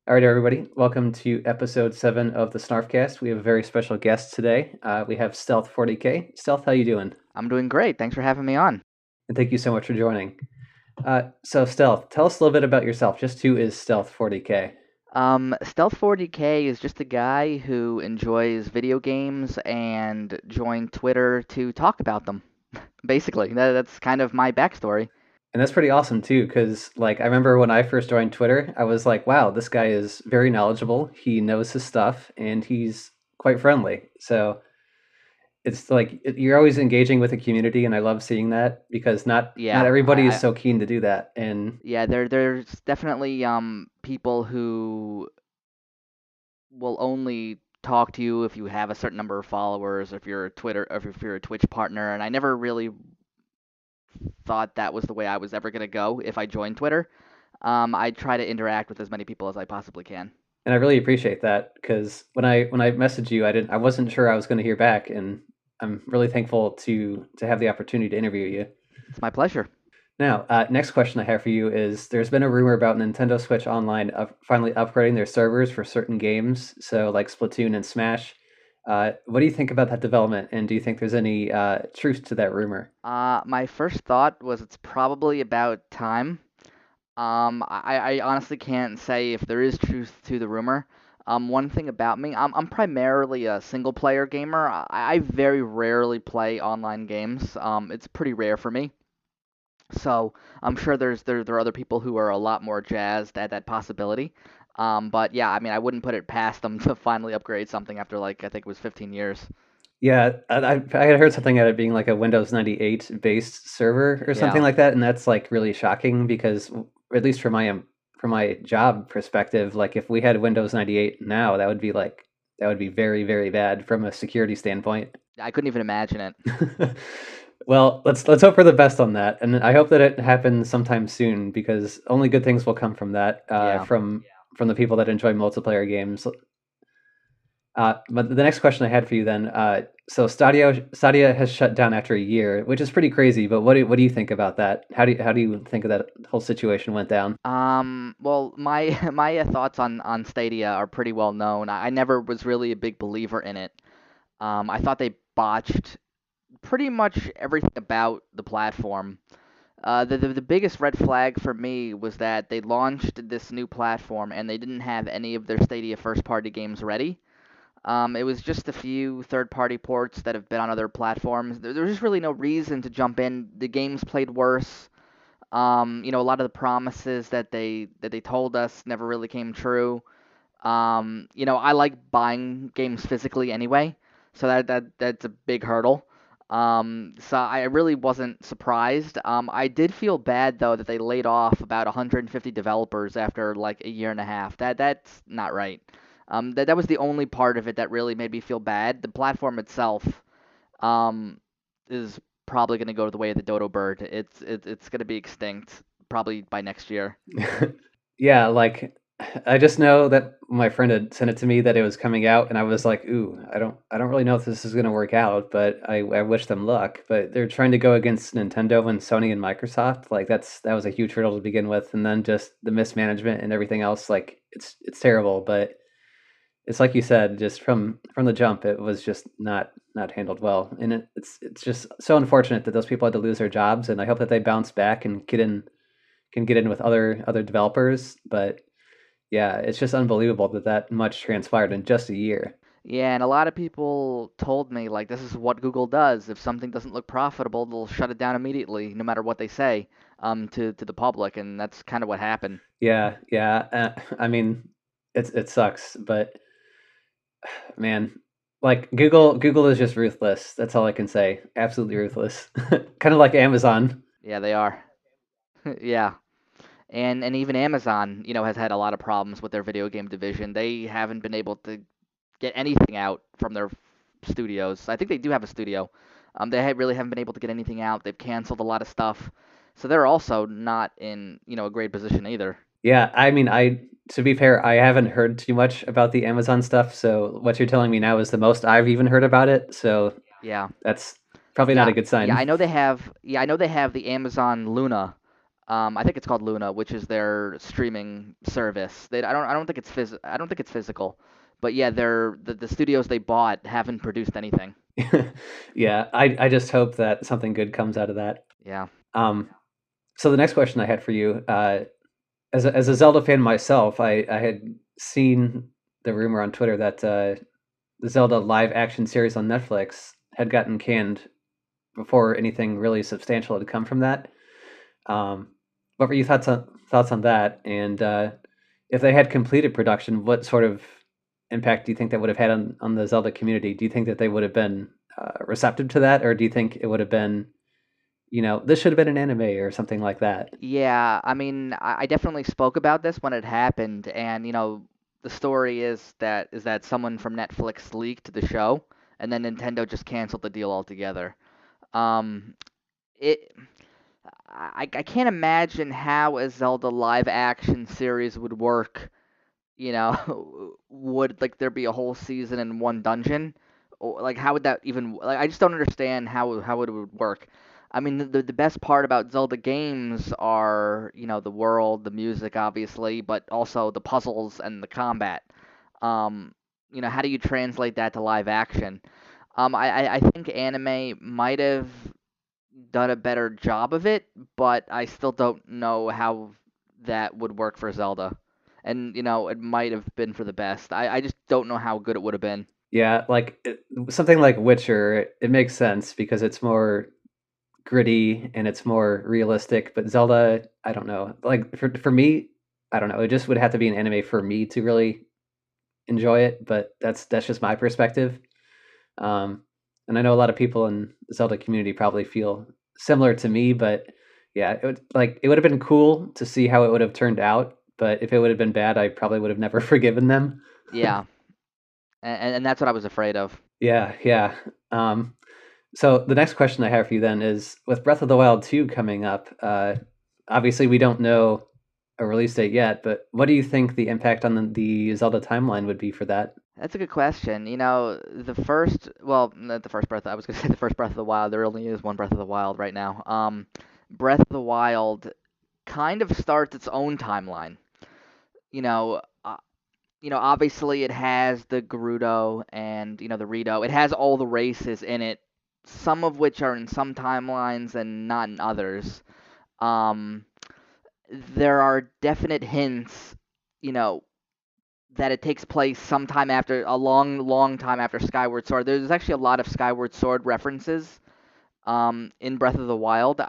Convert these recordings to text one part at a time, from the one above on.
All right, everybody, welcome to episode 7 of the Snarfcast. We have a very special guest today. We have Stealth40k. Stealth, how you doing? I'm doing great. Thanks for having me on. And thank you so much for joining. So, Stealth, tell us a little bit about yourself. Just who is Stealth40k? Stealth40k is just a guy who enjoys video games and joined Twitter to talk about them. Basically, that's kind of my backstory. And that's pretty awesome, too, because, I remember when I first joined Twitter, I was like, wow, this guy is very knowledgeable. He knows his stuff, and he's quite friendly. So, it's like you're always engaging with the community, and I love seeing that because not Yeah, everybody is so keen to do that. And yeah, there's definitely people who will only talk to you if you have a certain number of followers, if you're a Twitter, or if you're a Twitch partner, and I never really thought that was the way I was ever gonna go if I joined Twitter. I try to interact with as many people as I possibly can. I really appreciate that because when I messaged you, I wasn't sure I was going to hear back, and I'm really thankful to have the opportunity to interview you. It's my pleasure. Now, next question I have for you is: there's been a rumor about Nintendo Switch Online finally upgrading their servers for certain games, so like Splatoon and Smash. What do you think about that development, and do you think there's any truth to that rumor? My first thought was it's probably about time. I honestly can't say if there is truth to the rumor. One thing about me, I'm primarily a single player gamer. I very rarely play online games. It's pretty rare for me. So I'm sure there are other people who are a lot more jazzed at that possibility. But yeah, I mean, I wouldn't put it past them to finally upgrade something after like I think it was 15 years. Yeah, I had heard something at it being like a Windows 98 based server or something Yeah. like that, and that's like really shocking because at least from my job perspective, like if we had Windows 98 now, that would be very, very bad from a security standpoint. I couldn't even imagine it. Well, let's hope for the best on that, and I hope that it happens sometime soon because only good things will come from that. Yeah. From the people that enjoy multiplayer games. But the next question I had for you then, so Stadia has shut down after a year, which is pretty crazy. But what do you think about that? How do you think of that whole situation went down? Well, my my thoughts on Stadia are pretty well known. I never was really a big believer in it. I thought they botched pretty much everything about the platform. The biggest red flag for me was that they launched this new platform and they didn't have any of their Stadia first party games ready. It was just a few third party ports that have been on other platforms. There's just really no reason to jump in. The games played worse. A lot of the promises that they told us never really came true. I like buying games physically anyway, so that's a big hurdle. So I really wasn't surprised. I did feel bad though that they laid off about 150 developers after like a year and a half. That's not right. That was the only part of it that really made me feel bad. The platform itself, um, is probably going to go to the way of the dodo bird. It's going to be extinct probably by next year. Yeah, I just know that my friend had sent it to me that it was coming out, and I was like, "Ooh, I don't really know if this is going to work out, but I wish them luck." But they're trying to go against Nintendo and Sony and Microsoft. That was a huge hurdle to begin with, and then just the mismanagement and everything else. Like it's terrible, but it's like you said, just from the jump, it was just not handled well, and it's just so unfortunate that those people had to lose their jobs, and I hope that they bounce back and get in with other developers. But yeah, it's just unbelievable that that much transpired in just a year. Yeah, and a lot of people told me like this is what Google does. If something doesn't look profitable, they'll shut it down immediately, no matter what they say, to the public, and that's kind of what happened. Yeah, yeah. I mean, it sucks, but man, like Google is just ruthless. That's all I can say. Absolutely ruthless. Kind of like Amazon. Yeah, they are. Yeah. And even Amazon, has had a lot of problems with their video game division. They haven't been able to get anything out from their studios. I think they do have a studio. Really haven't been able to get anything out. They've canceled a lot of stuff, so they're also not in a great position either. Yeah, I mean, I to be fair, I haven't heard too much about the Amazon stuff, so what you're telling me now is the most I've even heard about it, so Yeah, that's probably not yeah, a good yeah. sign. I know they have. Yeah, I know they have the Amazon Luna, I think it's called Luna, which is their streaming service. I don't think I don't think it's physical, but yeah, the studios they bought haven't produced anything. Yeah, I just hope that something good comes out of that. Yeah. Um, so the next question I had for you, as a Zelda fan myself, I had seen the rumor on Twitter that the Zelda live action series on Netflix had gotten canned before anything really substantial had come from that. Um, what were your thoughts on that? And if they had completed production, what sort of impact do you think that would have had on the Zelda community? Do you think that they would have been receptive to that, or do you think it would have been, this should have been an anime or something like that? Yeah, I mean, I definitely spoke about this when it happened, and the story is that someone from Netflix leaked the show, and then Nintendo just canceled the deal altogether. Um, it I can't imagine how a Zelda live action series would work. Would like there be a whole season in one dungeon? Or like how would that even like I just don't understand how it would work. I mean the best part about Zelda games are, the world, the music obviously, but also the puzzles and the combat. Um, how do you translate that to live action? I think anime might have done a better job of it, but I still don't know how that would work for Zelda. And, it might have been for the best. I just don't know how good it would have been. Yeah, like something like Witcher, it makes sense because it's more gritty and it's more realistic. But Zelda, I don't know. Like for me, I don't know. It just would have to be an anime for me to really enjoy it. But that's just my perspective. Um, and I know a lot of people in the Zelda community probably feel similar to me. But yeah, it would have been cool to see how it would have turned out. But if it would have been bad, I probably would have never forgiven them. Yeah, and that's what I was afraid of. Yeah, yeah. Um, So the next question I have for you then is with Breath of the Wild 2 coming up, obviously we don't know a release date yet, but what do you think the impact on the Zelda timeline would be for that? That's a good question. Not the first Breath. I was gonna say the first Breath of the Wild. There only is one Breath of the Wild right now. Breath of the Wild kind of starts its own timeline. You know, uh, obviously it has the Gerudo and the Rito. It has all the races in it, some of which are in some timelines and not in others. Um, there are definite hints, you know, that it takes place sometime after a long, long time after Skyward Sword. There's actually a lot of Skyward Sword references in Breath of the Wild.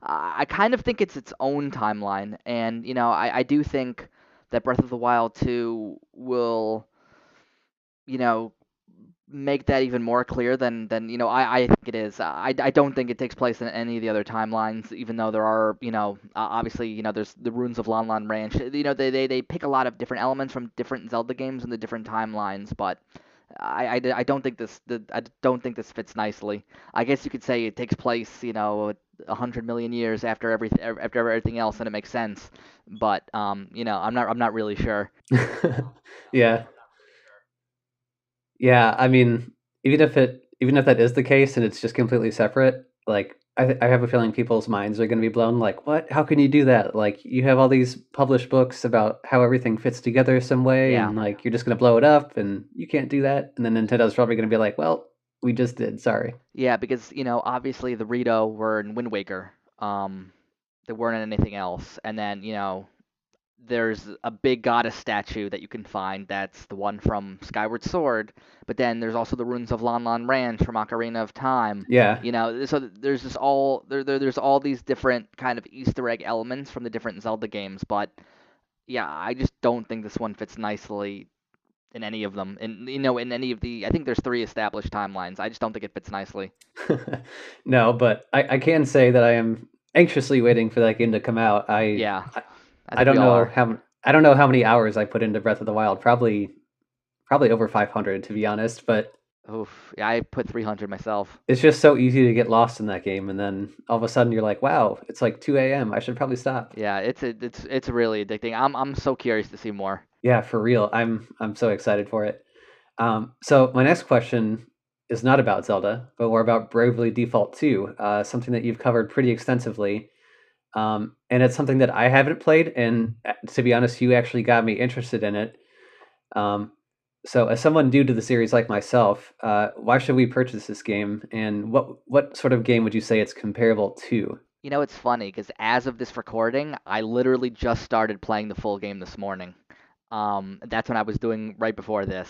I kind of think it's its own timeline, and I do think that Breath of the Wild 2 will you know make that even more clear than I think it is. I don't think it takes place in any of the other timelines, even though there are obviously there's the ruins of Lon Lon Ranch. They pick a lot of different elements from different Zelda games and the different timelines, but I don't think I don't think this fits nicely. I guess you could say it takes place 100 million years after everything else, and it makes sense. But I'm not really sure. Yeah. Yeah, I mean, even if that is the case and it's just completely separate, like I have a feeling people's minds are going to be blown. Like, what? How can you do that? Like, you have all these published books about how everything fits together some way, Yeah. and like you're just going to blow it up, and you can't do that. And then Nintendo's probably going to be like, well, we just did. Sorry. Yeah, because obviously the Rito were in Wind Waker. They weren't in anything else. And then there's a big goddess statue that you can find. That's the one from Skyward Sword. But then there's also the ruins of Lon Lon Ranch from Ocarina of Time. Yeah. So there's just all there's all these different kind of Easter egg elements from the different Zelda games. But yeah, I just don't think this one fits nicely in any of them. And in any of the I think there's three established timelines. I just don't think it fits nicely. No, but I can say that I am anxiously waiting for that game to come out. Yeah, I, I I think we don't all know are. how I don't know how many hours I put into Breath of the Wild. Probably over 500 to be honest, but Oof. Yeah, I put 300 myself. it's just so easy to get lost in that game and then all of a sudden you're like, "Wow, it's like 2 a.m. I should probably stop." Yeah, it's really addicting. I'm so curious to see more. Yeah, for real. I'm so excited for it. So my next question is not about Zelda, but more about Bravely Default 2, something that you've covered pretty extensively. and it's something that I haven't played. And to be honest, you actually got me interested in it. Um, so, as someone new to the series like myself, why should we purchase this game? And what sort of game would you say it's comparable to? It's funny because as of this recording, I literally just started playing the full game this morning. That's when I was doing right before this.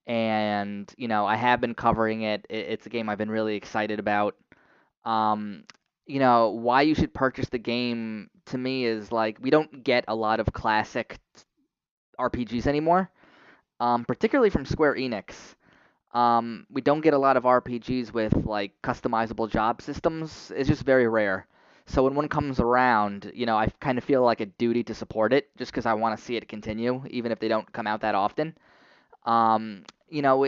And, I have been covering it. It's a game I've been really excited about. Um, why you should purchase the game to me is like we don't get a lot of classic RPGs anymore, particularly from Square Enix. We don't get a lot of RPGs with like customizable job systems. It's just very rare. So when one comes around, I kind of feel like a duty to support it just because I want to see it continue, even if they don't come out that often. You know,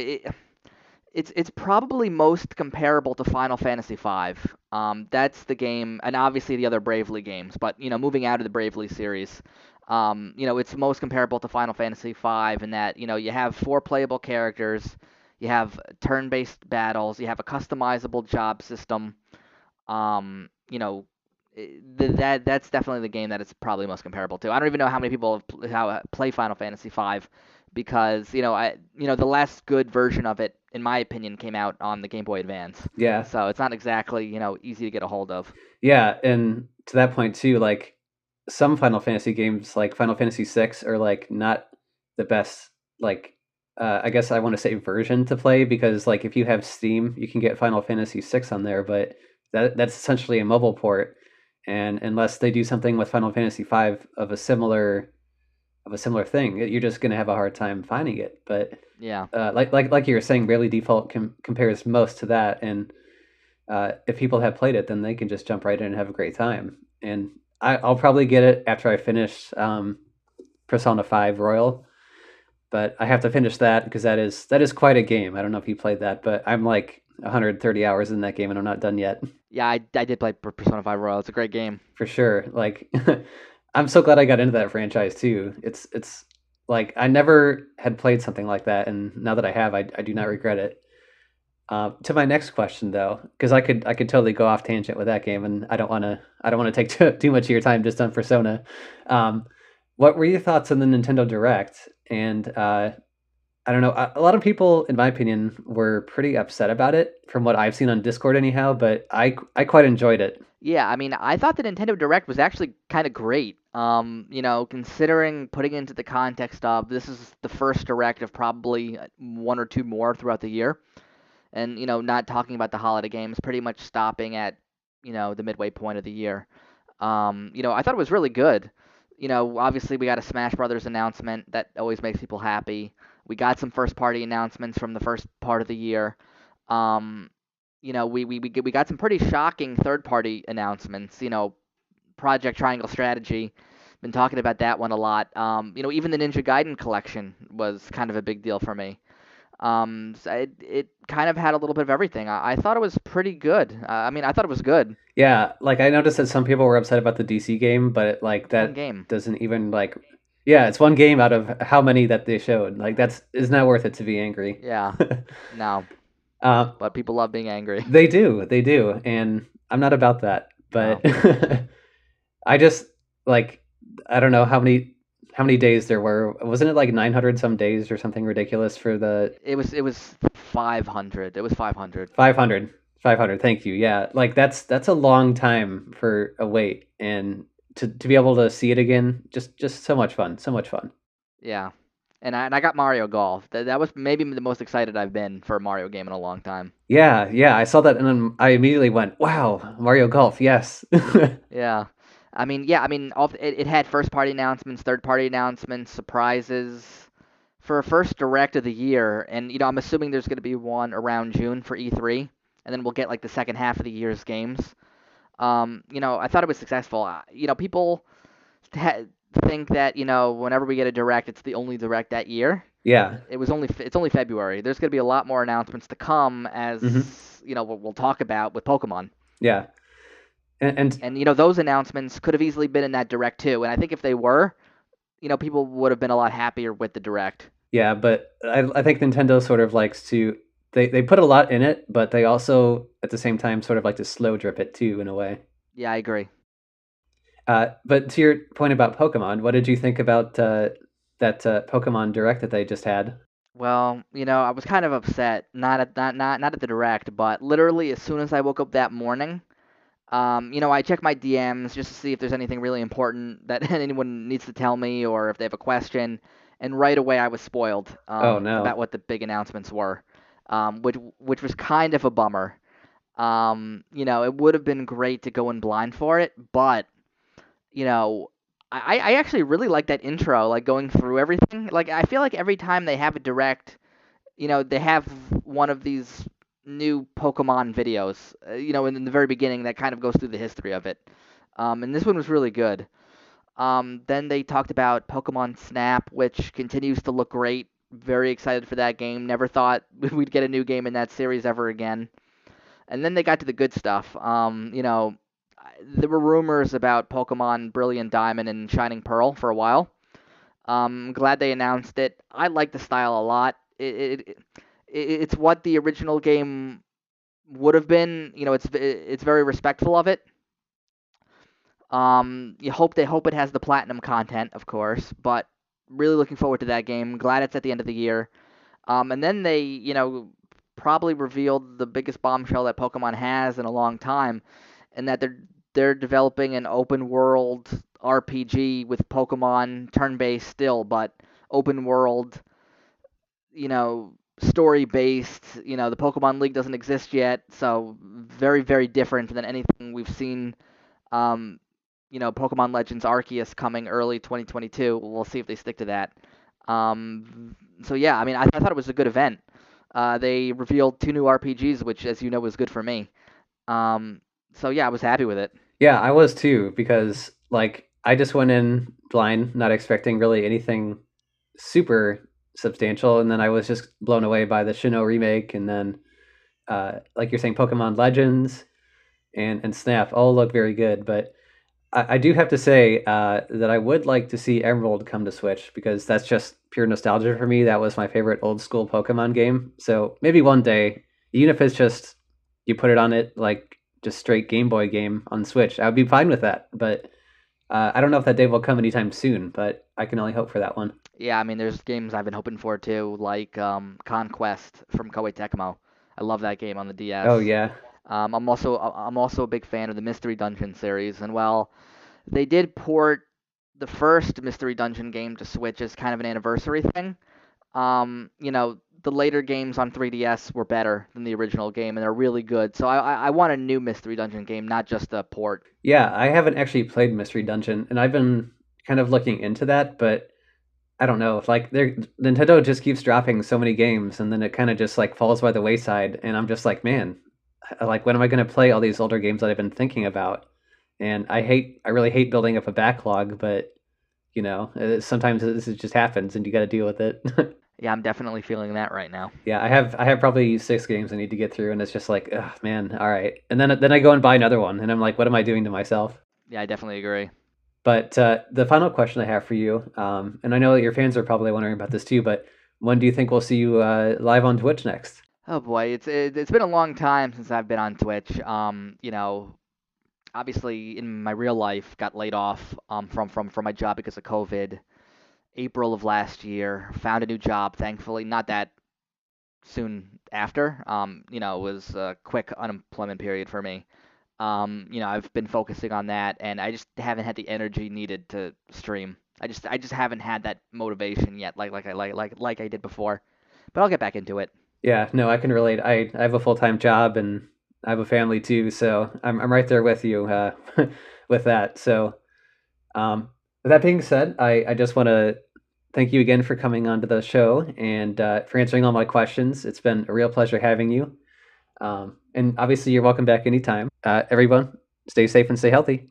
it's probably most comparable to Final Fantasy V. That's the game, and obviously the other Bravely games. But moving out of the Bravely series, it's most comparable to Final Fantasy V in that you have four playable characters, you have turn-based battles, you have a customizable job system. Um, you know, that's definitely the game that it's probably most comparable to. I don't even know how many people play Final Fantasy V because the last good version of it, in my opinion, came out on the Game Boy Advance. Yeah, So it's not exactly easy to get a hold of. yeah, and to that point too, like some Final Fantasy games, like Final Fantasy VI, are like not the best. Like, I guess I want to say version to play because like if you have Steam, you can get Final Fantasy VI on there, but that's essentially a mobile port. And unless they do something with Final Fantasy V of a similar thing, you're just gonna have a hard time finding it. But Yeah. like you were saying, Bravely Default compares most to that, and if people have played it, then they can just jump right in and have a great time. And I'll probably get it after I finish Persona 5 Royal, but I have to finish that because that is quite a game. I don't know if you played that, but I'm like 130 hours in that game and I'm not done yet. Yeah, I did play Persona 5 Royal. It's a great game. For sure. Like I'm so glad I got into that franchise too. It's like I never had played something like that, and now that I have, I do not regret it. To my next question though, because I could totally go off tangent with that game, and I don't want to take too much of your time just on Persona. Um, what were your thoughts on the Nintendo Direct? And I don't know, a lot of people, in my opinion, were pretty upset about it, from what I've seen on Discord, anyhow. But I quite enjoyed it. Yeah, I mean, I thought the Nintendo Direct was actually kind of great. Considering putting into the context of this is the first Direct of probably one or two more throughout the year. And not talking about the holiday games, pretty much stopping at the midway point of the year. I thought it was really good. Obviously we got a Smash Brothers announcement that always makes people happy. We got some first party announcements from the first part of the year. Um, we got some pretty shocking third party announcements. Project Triangle Strategy. Been talking about that one a lot. Even the Ninja Gaiden collection was kind of a big deal for me. So it kind of had a little bit of everything. I thought it was pretty good. I mean, I thought it was good. Yeah, like I noticed that some people were upset about the DC game, but like It's one that game. doesn't even like, yeah, it's one game out of how many that they showed. Like that's is not worth it to be angry. Yeah. No, uh, but people love being angry. they do, and I'm not about that. But No. I just like I don't know how many days there were. Wasn't it like 900 some days or something ridiculous for the It was 500. It was 500. 500? 500, thank you. Yeah, like that's a long time for a wait, and to be able to see it again, just so much fun, so much fun. Yeah. And I got Mario Golf. That was maybe the most excited I've been for a Mario game in a long time. Yeah, yeah, I saw that and then I immediately went, "Wow, Mario Golf, yes." Yeah. I mean, it had first party announcements, third party announcements, surprises for a first direct of the year. And, I'm assuming there's going to be one around June for E3. And then we'll get like the second half of the year's games. I thought it was successful. People ha- think that, whenever we get a direct, it's the only direct that year. Yeah. It's only February. There's going to be a lot more announcements to come as, Mhm. we'll talk about with Pokemon. Yeah. And And those announcements could have easily been in that direct too. And I think if they were, people would have been a lot happier with the direct. yeah, but I think Nintendo sort of likes to they put a lot in it, but they also at the same time sort of like to slow drip it too in a way. Yeah, I agree. But to your point about Pokemon, what did you think about that Pokemon Direct that they just had? Well, I was kind of upset, not at the direct, but literally as soon as I woke up that morning, I check my DMs just to see if there's anything really important that anyone needs to tell me or if they have a question. And right away, I was spoiled Oh about no. what the big announcements were, which was kind of a bummer. It would have been great to go in blind for it, but you know, I actually really like that intro, like going through everything. Like I feel like every time they have a direct, they have one of these new Pokemon videos, in the very beginning that kind of goes through the history of it. And this one was really good. Then they talked about Pokemon Snap, which continues to look great. Very excited for that game. Never thought we'd get a new game in that series ever again. And then they got to the good stuff. There were rumors about Pokemon Brilliant Diamond and Shining Pearl for a while. Glad they announced it. I like the style a lot. It's what the original game would have been. It's very respectful of it. You hope they hope it has the platinum content, of course, but really looking forward to that game. Glad it's at the end of the year. And then they, probably revealed the biggest bombshell that Pokemon has in a long time, and that they're developing an open world RPG with Pokemon turn-based still, but open world, story based. The Pokemon League doesn't exist yet, so very, very different than anything we've seen. Um, Pokemon Legends Arceus coming early 2022. We'll see if they stick to that. So yeah, I mean, I thought it was a good event. They revealed two new RPGs, which, as you know, was good for me. Um, so yeah, I was happy with it. Yeah, I was too because like I just went in blind, not expecting really anything super substantial, and then I was just blown away by the Sinnoh remake, and then like you're saying, Pokemon Legends and Snap all look very good. But I do have to say that I would like to see Emerald come to Switch because that's just pure nostalgia for me. That was my favorite old school Pokemon game. So maybe one day, even if it's just you put it on it like just straight Game Boy game on Switch, I would be fine with that. But I don't know if that day will come anytime soon. But I can only hope for that one. Yeah, I mean, there's games I've been hoping for too, like Conquest from Koei Tecmo. I love that game on the Oh DS. yeah, I'm also a big fan of the Mystery Dungeon series, and well, they did port the first Mystery Dungeon game to Switch as kind of an anniversary thing. The later games on 3DS were better than the original game, and they're really good. So I want a new Mystery Dungeon game, not just a port. yeah. I haven't actually played Mystery Dungeon, and I've been kind of looking into that, but I don't know. Like Nintendo just keeps dropping so many games, and then it kind of just like falls by the wayside. And I'm just like, man, like when am I going to play all these older games that I've been thinking about? And I really hate building up a backlog, but sometimes this just happens, and you got to deal with it. Yeah, I'm definitely feeling that right now. Yeah, I have probably 6 games I need to get through, and it's just like, ugh, man, all right. And then I go and buy another one, and I'm like, what am I doing to myself? Yeah, I definitely agree. But the final question I have for you, and I know that your fans are probably wondering about this too, but when do you think we'll see you live on Twitch next? Oh boy, it's been a long time since I've been on Twitch. Obviously in my real life got laid off from my job because of COVID. April of last year, found a new job. Thankfully, not that soon after. It was a quick unemployment period for me. I've been focusing on that, and I just haven't had the energy needed to stream. I just haven't had that motivation yet, like I did before. But I'll get back into it. Yeah, no, I can relate. I have a full-time job and I have a family too, so I'm right there with you with that. So with that being said, I just want to thank you again for coming onto the show and for answering all my questions. It's been a real pleasure having you. And obviously, you're welcome back anytime. Everyone, stay safe and stay healthy.